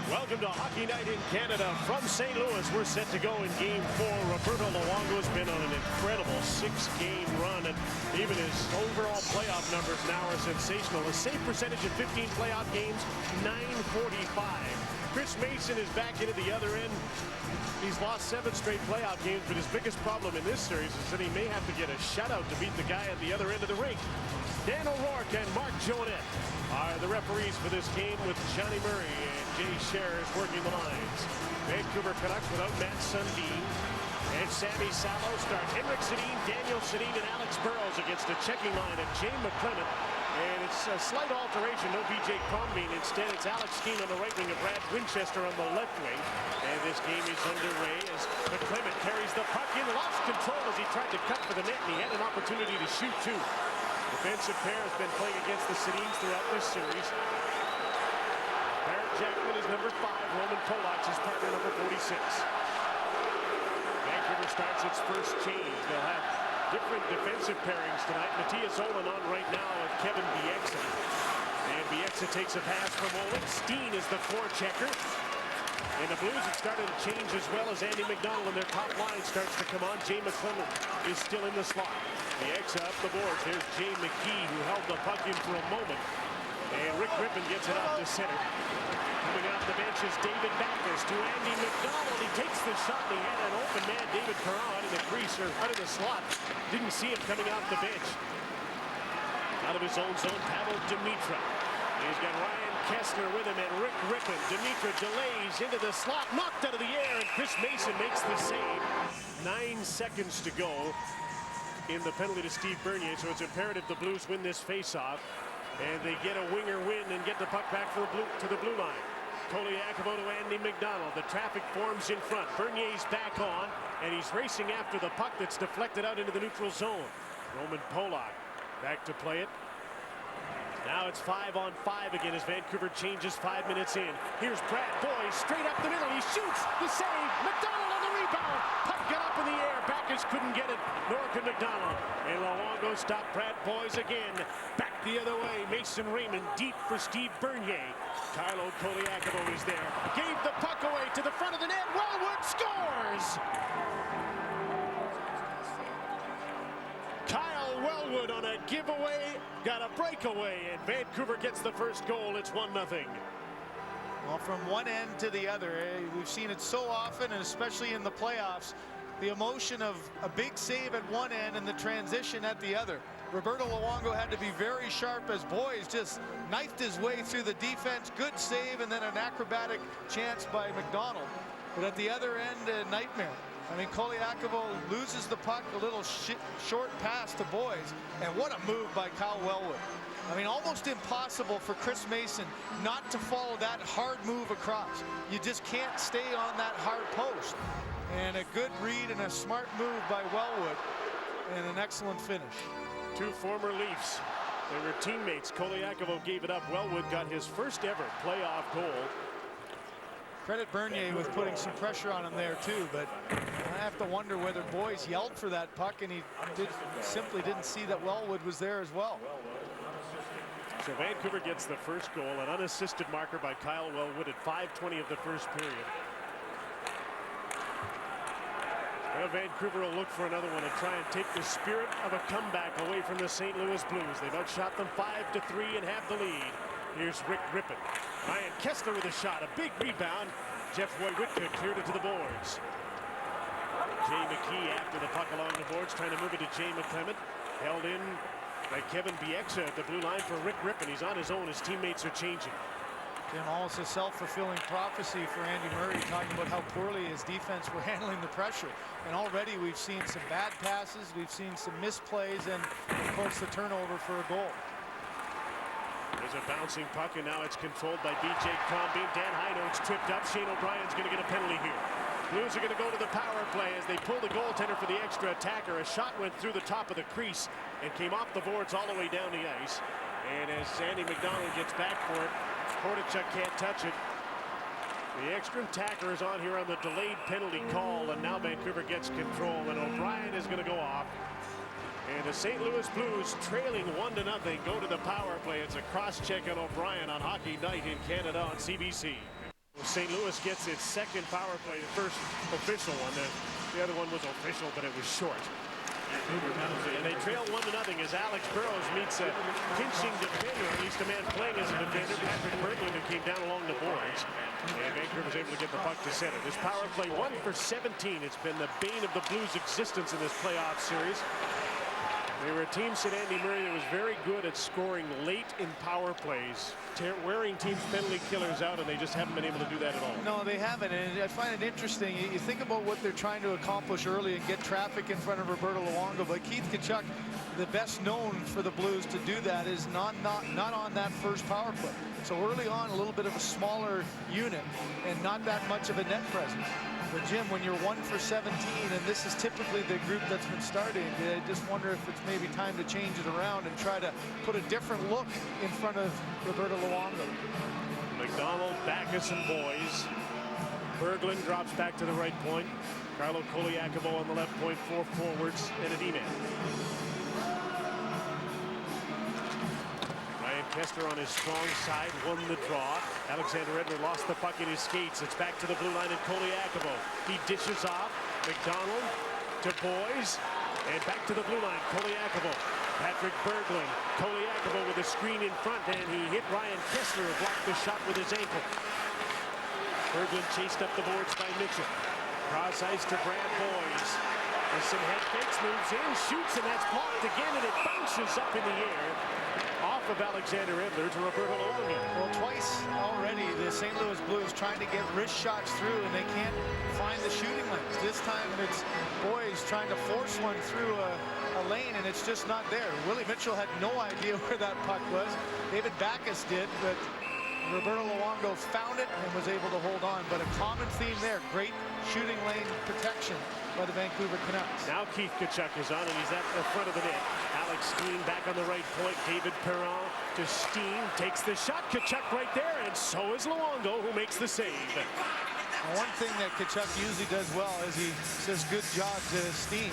Welcome to Hockey Night in Canada from St. Louis. We're set to go in Game 4. Roberto Luongo's been on an incredible 6-game run, and even his overall playoff numbers now are sensational. A save percentage in 15 playoff games, .945. Chris Mason is back into the other end. He's lost 7 straight playoff games, but his biggest problem in this series is that he may have to get a shutout to beat the guy at the other end of the rink. Dan O'Rourke and Mark Jonette are the referees for this game, with Johnny Murray and Jay Sherrish working the lines. Vancouver Canucks without Matt Sundin and Sammy Salo start Henrik Sedin, Daniel Sedin, and Alex Burrows against a checking line of Jay McClement. And it's a slight alteration, no BJ Crombeen. Instead, it's Alex Steen on the right wing and Brad Winchester on the left wing. And this game is underway as McClement carries the puck in, lost control as he tried to cut for the net, and he had an opportunity to shoot too. Defensive pair has been playing against the Sedins throughout this series. Barrett Jackman is number 5. Roman Polak is partner number 46. Vancouver starts its first change. They'll have different defensive pairings tonight. Matthias Olin on right now with Kevin Bieksa. And Bieksa takes a pass from Olin. Steen is the forechecker. And the Blues have started to change as well as Andy McDonald, and their top line starts to come on. Jay McClellan is still in the slot. Bieksa up the boards. There's Jay McKee, who held the puck in for a moment. And Rick Rippon gets it off to center. Coming off the bench is David Backes to Andy McDonald. He takes the shot, and he had an open man, David Perron, out of the crease, or out of the slot. Didn't see him coming off the bench. Out of his own zone, Pavel Demitra. He's got Ryan Kessler with him and Rick Rippon. Demitra delays into the slot, knocked out of the air, and Chris Mason makes the save. 9 seconds to go in the penalty to Steve Bernier, so it's imperative the Blues win this face-off, and they get a winger win and get the puck back to the blue line. Koliakovo to Andy McDonald. The traffic forms in front. Bernier's back on, and he's racing after the puck that's deflected out into the neutral zone. Roman Polak back to play it. Now it's 5-on-5 again as Vancouver changes 5 minutes in. Here's Brad Boyes straight up the middle. He shoots the save. McDonald on the rebound. Puck got up in the air. Backes couldn't get it, nor could McDonald. And Luongo stopped Brad Boyes again. Back the other way. Mason Raymond deep for Steve Bernier. Carlo Koliakovo is there. Gave the puck away to the front of the net. Wellwood scores! Kyle Wellwood on a giveaway, got a breakaway, and Vancouver gets the first goal. It's 1-0. Well, from one end to the other, we've seen it so often, and especially in the playoffs, the emotion of a big save at one end and the transition at the other. Roberto Luongo had to be very sharp as Boyes just knifed his way through the defense. Good save, and then an acrobatic chance by McDonald. But at the other end, a nightmare. I mean, Koliakovo loses the puck, a little short pass to Boyes, and what a move by Kyle Wellwood. I mean, almost impossible for Chris Mason not to follow that hard move across. You just can't stay on that hard post. And a good read and a smart move by Wellwood, and an excellent finish. 2 former Leafs. They were teammates. Koliakovo gave it up. Wellwood got his first ever playoff goal. Credit Bernier with putting some pressure on him there too, but I have to wonder whether Boyes yelled for that puck and he simply didn't see that Wellwood was there as well. So Vancouver gets the first goal, an unassisted marker by Kyle Wellwood at 5:20 of the first period. Well, Vancouver will look for another one and try and take the spirit of a comeback away from the St. Louis Blues. They've outshot them 5-3 and have the lead. Here's Rick Rippon. Ryan Kessler with a shot, a big rebound. Jeff Wojciechowski cleared it to the boards. Jay McKee after the puck along the boards, trying to move it to Jay McClement. Held in by Kevin Bieksa at the blue line for Rick Rippon. He's on his own. His teammates are changing. Tim, almost a self-fulfilling prophecy for Andy Murray, talking about how poorly his defense were handling the pressure. And already we've seen some bad passes, we've seen some misplays, and of course the turnover for a goal. There's a bouncing puck, and now it's controlled by BJ Crombeen. Dan Heino's tripped up. Shane O'Brien's going to get a penalty here. Blues are going to go to the power play as they pull the goaltender for the extra attacker. A shot went through the top of the crease and came off the boards all the way down the ice. And as Andy McDonald gets back for it, Hordichuk can't touch it. The extra attacker is on here on the delayed penalty call, and now Vancouver gets control, and O'Brien is going to go off. And the St. Louis Blues, trailing 1-0, go to the power play. It's a cross-check on O'Brien on Hockey Night in Canada on CBC. St. Louis gets its second power play, the first official one. The other one was official, but it was short. And they trail 1-0 as Alex Burrows meets a pinching defender, at least a man playing as a defender, Patrick Berglund, who came down along the boards. And Vancouver was able to get the puck to center. This power play 1 for 17. It's been the bane of the Blues' existence in this playoff series. They were a team, said Andy Murray, that was very good at scoring late in power plays, wearing teams' penalty killers out, and they just haven't been able to do that at all. No, they haven't, and I find it interesting. You think about what they're trying to accomplish early and get traffic in front of Roberto Luongo, but Keith Tkachuk, the best known for the Blues to do that, is not on that first power play. So early on, a little bit of a smaller unit and not that much of a net presence. But Jim, when you're 1 for 17, and this is typically the group that's been starting, I just wonder if it's maybe time to change it around and try to put a different look in front of Roberto Luongo. McDonald, Backes, and Boys. Berglund drops back to the right point. Carlo Koliakovo on the left point, 4 forwards and a D-man. Ryan Kesler on his strong side won the draw. Alexander Edler lost the puck in his skates. It's back to the blue line and Koliakovo. He dishes off. McDonald to Boys. And back to the blue line. Koliakovo. Patrick Berglund. Koliakovo with a screen in front, and he hit Ryan Kesler, who blocked the shot with his ankle. Berglund chased up the boards by Mitchell. Cross ice to Brad Boys. With some head fakes, moves in, shoots, and that's blocked again, and it bounces up in the air off of Alexander Edler to Roberto Luongo. Well, twice already the St. Louis Blues trying to get wrist shots through, and they can't find the shooting lanes. This time it's Boys trying to force one through a lane, and it's just not there. Willie Mitchell had no idea where that puck was. David Backes did, but Roberto Luongo found it and was able to hold on. But a common theme there, great shooting lane protection by the Vancouver Canucks. Now Keith Tkachuk is on, and he's at the front of the net. Alex Steen back on the right point. David Perron to Steen, takes the shot. Tkachuk right there, and so is Luongo, who makes the save. Now, one thing that Tkachuk usually does well is he says good job to Steen.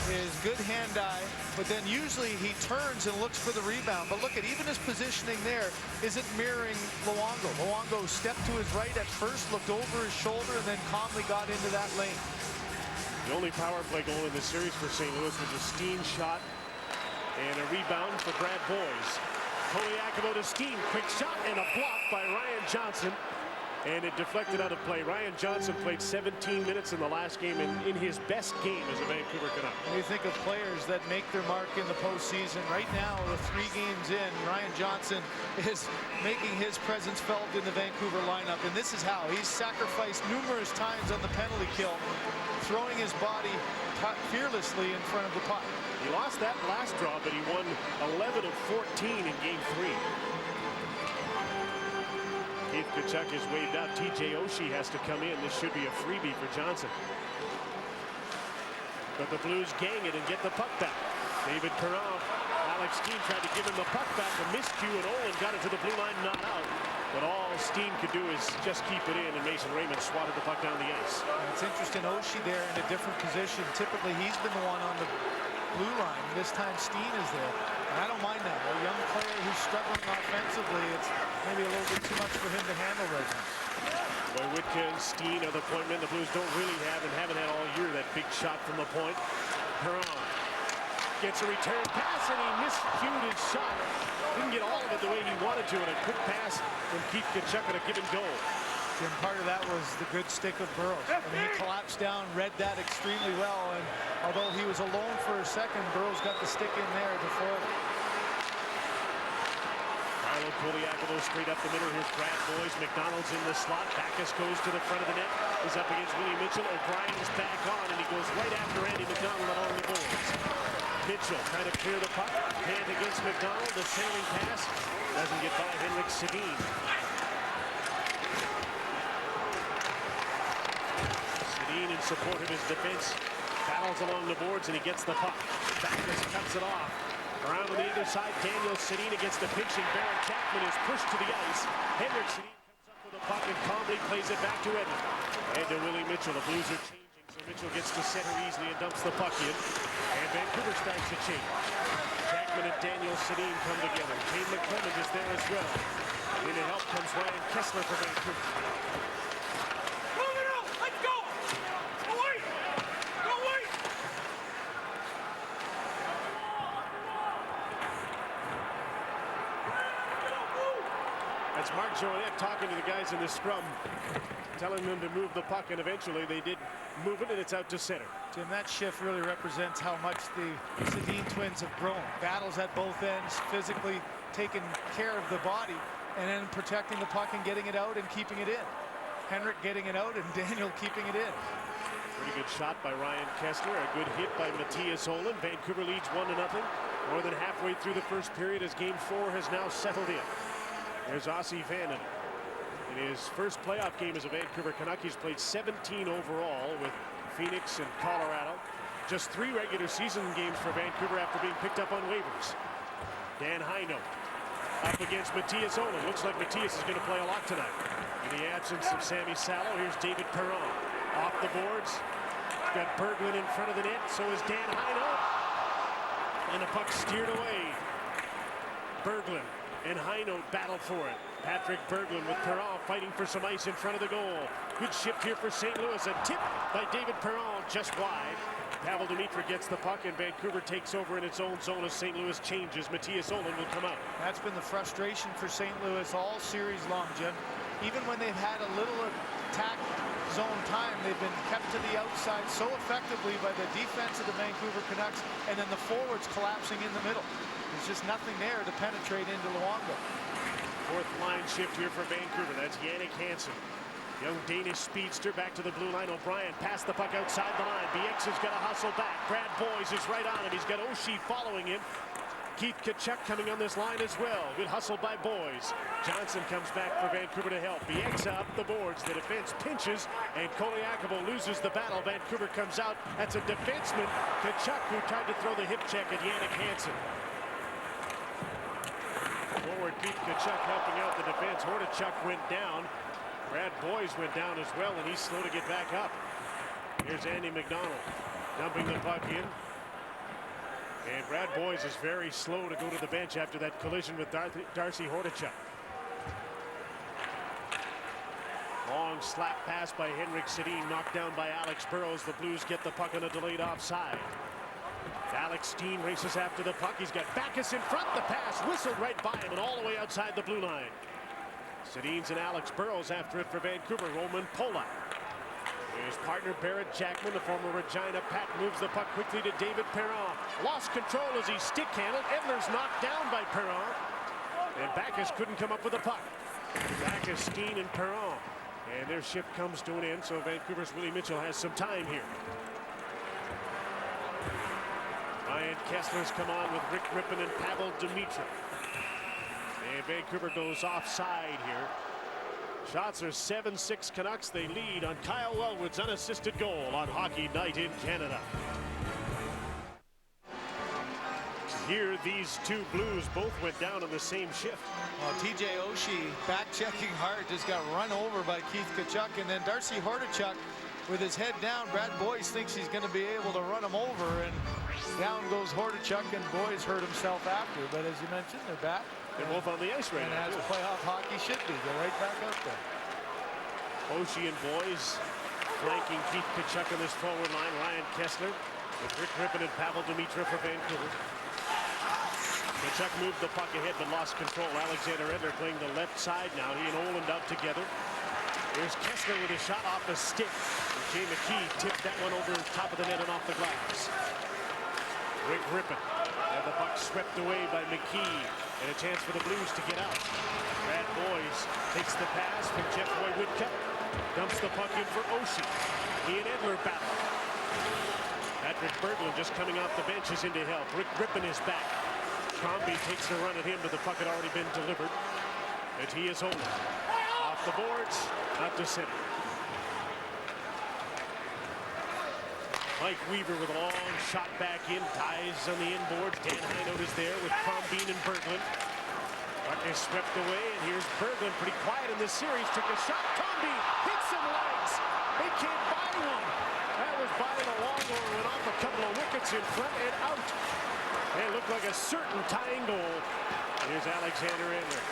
Is good hand-eye, but then usually he turns and looks for the rebound. But look at even his positioning there isn't mirroring Luongo. Luongo stepped to his right at first, looked over his shoulder, and then calmly got into that lane. The only power play goal in this series for St. Louis was a Steen shot and a rebound for Brad Boys. Koliakovo to Steen, quick shot and a block by Ryan Johnson. And it deflected out of play. Ryan Johnson played 17 minutes in the last game in his best game as a Vancouver Canuck. When you think of players that make their mark in the postseason, right now, with 3 games in, Ryan Johnson is making his presence felt in the Vancouver lineup. And this is how he's sacrificed numerous times on the penalty kill, throwing his body fearlessly in front of the puck. He lost that last draw, but he won 11 of 14 in Game 3. Keith Tkachuk is waved out. TJ Oshie has to come in. This should be a freebie for Johnson. But the Blues gang it and get the puck back. David Perron, Alex Steen tried to give him the puck back. A miscue, and Olin got it to the blue line, not out. But all Steen could do is just keep it in, and Mason Raymond swatted the puck down the ice. It's interesting, Oshie there in a different position. Typically, he's been the one on the blue line. This time, Steen is there. And I don't mind that. A young player who's struggling offensively, it's maybe a little bit too much for him to handle right now. Boy, Witka and Steen are the point men the Blues don't really have and haven't had all year. That big shot from the point. Perron gets a return pass, and he miscued his shot. Didn't get all of it the way he wanted to, and a quick pass from Keith Tkachuk and a given goal. Jim, part of that was the good stick of Burrows. I mean, he collapsed down, read that extremely well, and although he was alone for a second, Burrows got the stick in there to foil it. Carlo Koliakovo straight up the middle. Here's Brad Boys. McDonald's in the slot. Backes goes to the front of the net. He's up against Willie Mitchell. O'Brien is back on, and he goes right after Andy McDonald along the boards. Mitchell trying to clear the puck. Hand against McDonald. The sailing pass doesn't get by Henrik Sedin. Sedin in support of his defense. Battles along the boards, and he gets the puck. Backes cuts it off. Around on the other side, Daniel Sedin against the pinching Barrett Chapman is pushed to the ice. Henrik Sedin comes up with the puck and calmly plays it back to Edler. And to Willie Mitchell. The Blues are changing, so Mitchell gets to center easily and dumps the puck in. And Vancouver starts to change. Chapman and Daniel Sedin come together. Kane McClement is there as well. In to help comes Ryan Kesler for Vancouver. guys in the scrum telling them to move the puck, and eventually they did move it, and it's out to center. Jim, that shift really represents how much the Sedin twins have grown. Battles at both ends, physically taking care of the body, and then protecting the puck and getting it out and keeping it in. Henrik getting it out and Daniel keeping it in. Pretty good shot by Ryan Kessler. A good hit by Matthias Olin. Vancouver leads 1-0. More than halfway through the first period as Game 4 has now settled in. There's Ossie Vannon. In his first playoff game as a Vancouver Canuck, he's played 17 overall with Phoenix and Colorado. Just 3 regular season games for Vancouver after being picked up on waivers. Dan Heino up against Matthias Olin. Looks like Matthias is going to play a lot tonight. In the absence of Sammy Salo, here's David Perron. Off the boards. He's got Berglund in front of the net. So is Dan Heino. And the puck steered away. Berglund and Heino battle for it. Patrick Berglund with Perron fighting for some ice in front of the goal. Good shift here for St. Louis. A tip by David Perron just wide. Pavel Demitra gets the puck, and Vancouver takes over in its own zone as St. Louis changes. Matthias Olin will come out. That's been the frustration for St. Louis all series long, Jim. Even when they've had a little attack zone time, they've been kept to the outside so effectively by the defense of the Vancouver Canucks, and then the forwards collapsing in the middle. There's just nothing there to penetrate into Luongo. Fourth line shift here for Vancouver. That's Jannik Hansen. Young Danish speedster back to the blue line. O'Brien passed the puck outside the line. BX has got to hustle back. Brad Boyes is right on him. He's got Oshie following him. Keith Tkachuk coming on this line as well. Good hustle by Boyes. Johnson comes back for Vancouver to help. BX up the boards. The defense pinches, and Koliakovo loses the battle. Vancouver comes out. That's a defenseman, Tkachuk, who tried to throw the hip check at Jannik Hansen. Forward Keith Tkachuk helping out the defense. Hordichuk went down. Brad Boyes went down as well, and he's slow to get back up. Here's Andy McDonald dumping the puck in. And Brad Boyes is very slow to go to the bench after that collision with Darcy Hordichuk. Long slap pass by Henrik Sedin, knocked down by Alex Burrows. The Blues get the puck on a delayed offside. Alex Steen races after the puck. He's got Backes in front. The pass whistled right by him and all the way outside the blue line. Sedin's and Alex Burrows after it for Vancouver. Roman Polak. His partner Barrett Jackman, the former Regina Pat, moves the puck quickly to David Perron. Lost control as he stick handled. Edler's knocked down by Perron. And Backes couldn't come up with the puck. Backes, Steen, and Perron. And their shift comes to an end, so Vancouver's Willie Mitchell has some time here. Ryan Kessler's come on with Rick Rippon and Pavel Demitra. And Vancouver goes offside here. Shots are 7-6 Canucks. They lead on Kyle Wellwood's unassisted goal on Hockey Night in Canada. Here, these two Blues both went down on the same shift. Well, TJ Oshie back checking hard, just got run over by Keith Tkachuk, and then Darcy Hordichuk with his head down. Brad Boyes thinks he's going to be able to run him over, and down goes Hordichuk, and Boyes hurt himself after. But as you mentioned, they're back. They're both on the ice right now. And as playoff hockey should be, they're right back out there. Oshie and Boyes flanking Keith Tkachuk on this forward line. Ryan Kessler with Rick Rippon and Pavel Demitra for Vancouver. Tkachuk moved the puck ahead but lost control. Alexander Edler playing the left side now. He and Oland out together. Here's Kessler with a shot off the stick. And Jay McKee tipped that one over the top of the net and off the glass. Rick Rippon had the puck swept away by McKee. And a chance for the Blues to get out. Brad Boyes takes the pass from Jeff Whitcup. Dumps the puck in for Oshie. He and Edler battle. Patrick Berglund just coming off the bench is in to help. Rick Rippon is back. Crombie takes a run at him, but the puck had already been delivered. Matthias Olin off the boards, not to center. Mike Weaver with a long shot back in, dies on the inboards. Dan Heino is there with Crombie and Berglund. Puck is swept away, and here's Berglund, pretty quiet in this series. Took a shot. Crombie hits some legs. They can't buy one. That was by the long one, went off a couple of wickets in front and out. And it looked like a certain tying goal. Here's Alexander Edler.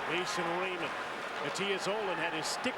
Mason Raymond. Matthias Olin had his stick